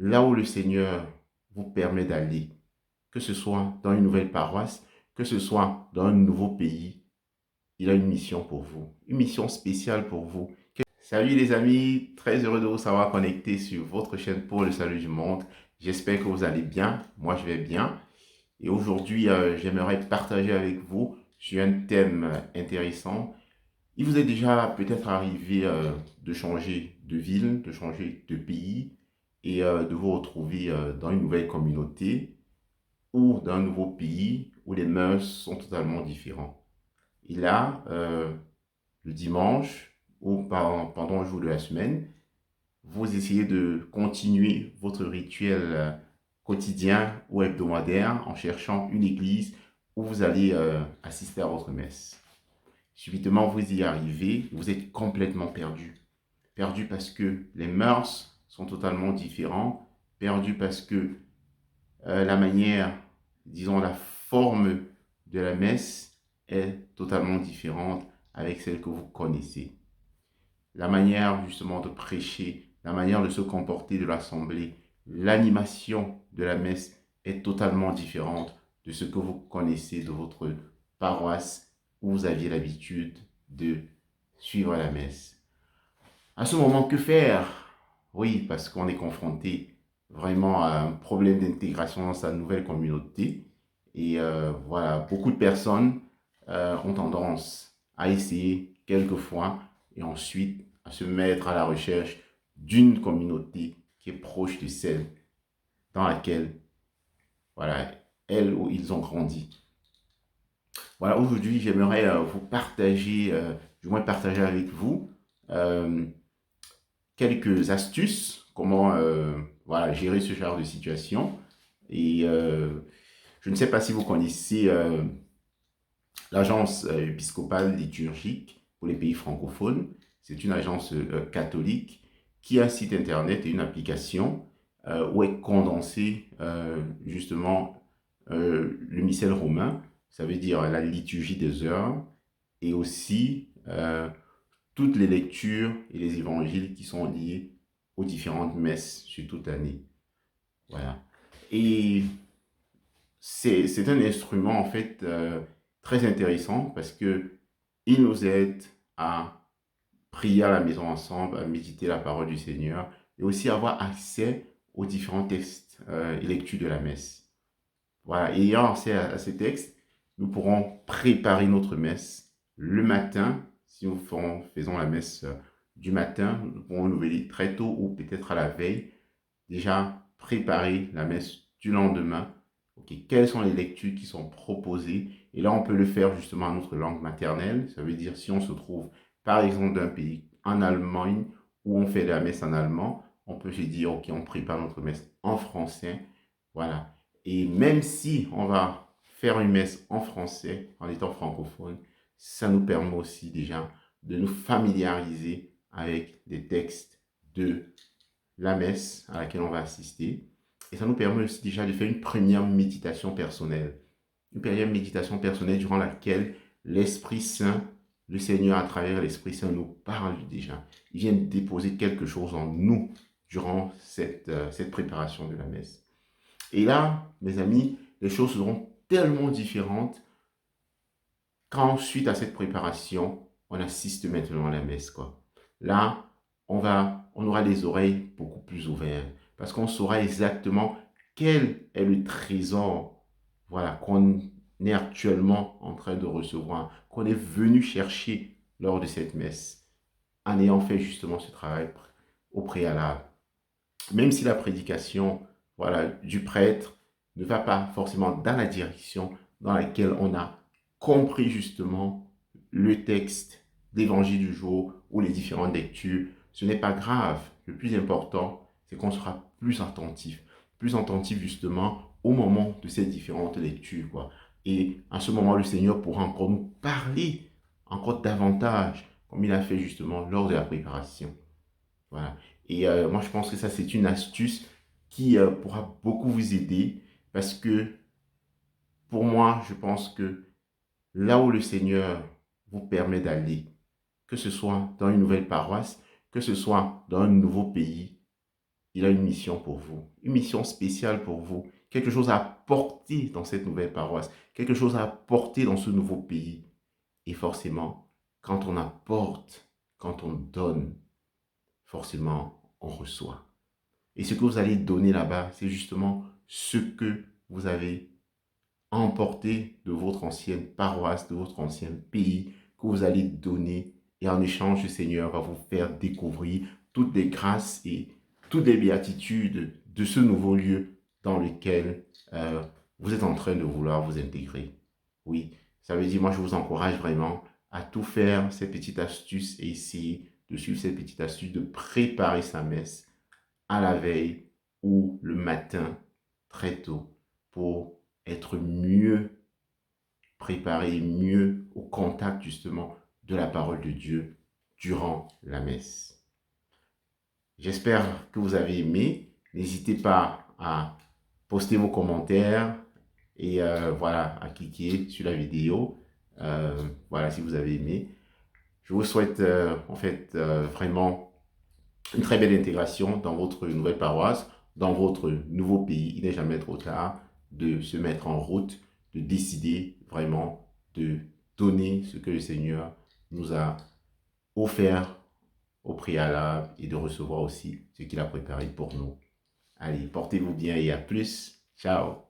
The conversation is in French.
là où le Seigneur vous permet d'aller, que ce soit dans une nouvelle paroisse, que ce soit dans un nouveau pays, il a une mission pour vous, une mission spéciale pour vous. Salut les amis, très heureux de vous savoir connecté sur votre chaîne pour le salut du monde. J'espère que vous allez bien, moi je vais bien. Et aujourd'hui, j'aimerais partager avec vous sur un thème intéressant. Il vous est déjà peut-être arrivé de changer de ville, de changer de pays et de vous retrouver dans une nouvelle communauté ou dans un nouveau pays où les mœurs sont totalement différents. Et là, le dimanche ou pendant le jour de la semaine, vous essayez de continuer votre rituel quotidien ou hebdomadaire en cherchant une église où vous allez assister à votre messe. Subitement, vous y arrivez, vous êtes complètement perdu. Perdu parce que les mœurs sont totalement différentes, perdu parce que la manière, disons la forme de la messe est totalement différente avec celle que vous connaissez. La manière justement de prêcher, la manière de se comporter de l'assemblée, l'animation de la messe est totalement différente de ce que vous connaissez de votre paroisse où vous aviez l'habitude de suivre la messe. À ce moment, que faire? Oui, parce qu'on est confronté vraiment à un problème d'intégration dans sa nouvelle communauté. Et voilà, beaucoup de personnes ont tendance à essayer quelquefois et ensuite à se mettre à la recherche d'une communauté qui est proche de celle dans laquelle, voilà, elles ou ils ont grandi. Voilà, aujourd'hui, j'aimerais vous partager, du moins partager avec vous, euh, quelques astuces, comment voilà, gérer ce genre de situation. Et je ne sais pas si vous connaissez l'agence épiscopale liturgique pour les pays francophones. C'est une agence catholique qui a un site internet et une application où est condensé justement le missel romain, ça veut dire la liturgie des heures, et aussi toutes les lectures et les évangiles qui sont liés aux différentes messes sur toute l'année. Voilà. Et c'est un instrument en fait très intéressant parce que il nous aide à prier à la maison ensemble, à méditer la parole du Seigneur et aussi avoir accès aux différents textes et lectures de la messe. Voilà, et ayant accès à ces textes, nous pourrons préparer notre messe le matin. Si nous faisons la messe du matin, nous pourrons nous lever très tôt ou peut-être à la veille, déjà préparer la messe du lendemain. Ok, quelles sont les lectures qui sont proposées? Et là, on peut le faire justement en notre langue maternelle. Ça veut dire si on se trouve, par exemple, d'un pays en Allemagne où on fait la messe en allemand, on peut se dire, ok, on prépare notre messe en français. Voilà. Et même si on va faire une messe en français, en étant francophone, ça nous permet aussi déjà de nous familiariser avec les textes de la messe à laquelle on va assister. Et ça nous permet aussi déjà de faire une première méditation personnelle. Une première méditation personnelle durant laquelle l'Esprit Saint, le Seigneur à travers l'Esprit Saint nous parle déjà. Il vient déposer quelque chose en nous durant cette préparation de la messe. Et là, mes amis, les choses seront tellement différentes quand, suite à cette préparation, on assiste maintenant à la messe, quoi. Là, on aura les oreilles beaucoup plus ouvertes parce qu'on saura exactement quel est le trésor, voilà, qu'on est actuellement en train de recevoir, qu'on est venu chercher lors de cette messe, en ayant fait justement ce travail au préalable. Même si la prédication, voilà, du prêtre ne va pas forcément dans la direction dans laquelle on a compris justement le texte d'évangile du jour ou les différentes lectures, ce n'est pas grave. Le plus important, c'est qu'on sera plus attentif justement au moment de ces différentes lectures, quoi. Et à ce moment, le Seigneur pourra encore nous parler encore davantage, comme il a fait justement lors de la préparation. Voilà. Et moi, je pense que ça, c'est une astuce qui pourra beaucoup vous aider parce que pour moi, je pense que là où le Seigneur vous permet d'aller, que ce soit dans une nouvelle paroisse, que ce soit dans un nouveau pays, il a une mission pour vous, une mission spéciale pour vous, quelque chose à apporter dans cette nouvelle paroisse, quelque chose à apporter dans ce nouveau pays. Et forcément, quand on apporte, quand on donne, forcément, on reçoit. Et ce que vous allez donner là-bas, c'est justement ce que vous avez emporté de votre ancienne paroisse, de votre ancien pays, que vous allez donner. Et en échange, le Seigneur va vous faire découvrir toutes les grâces et toutes les béatitudes de ce nouveau lieu dans lequel vous êtes en train de vouloir vous intégrer. Oui, ça veut dire, moi, je vous encourage vraiment à tout faire, ces petites astuces, et essayer de suivre ces petites astuces, de préparer sa messe à la veille ou le matin très tôt pour être mieux préparé, mieux au contact justement de la parole de Dieu durant la messe. J'espère que vous avez aimé. N'hésitez pas à poster vos commentaires et voilà, à cliquer sur la vidéo. Voilà, si vous avez aimé. Je vous souhaite en fait vraiment une très belle intégration dans votre nouvelle paroisse, dans votre nouveau pays. Il n'est jamais trop tard de se mettre en route, de décider vraiment de donner ce que le Seigneur nous a offert au préalable et de recevoir aussi ce qu'il a préparé pour nous. Allez, portez-vous bien et à plus. Ciao.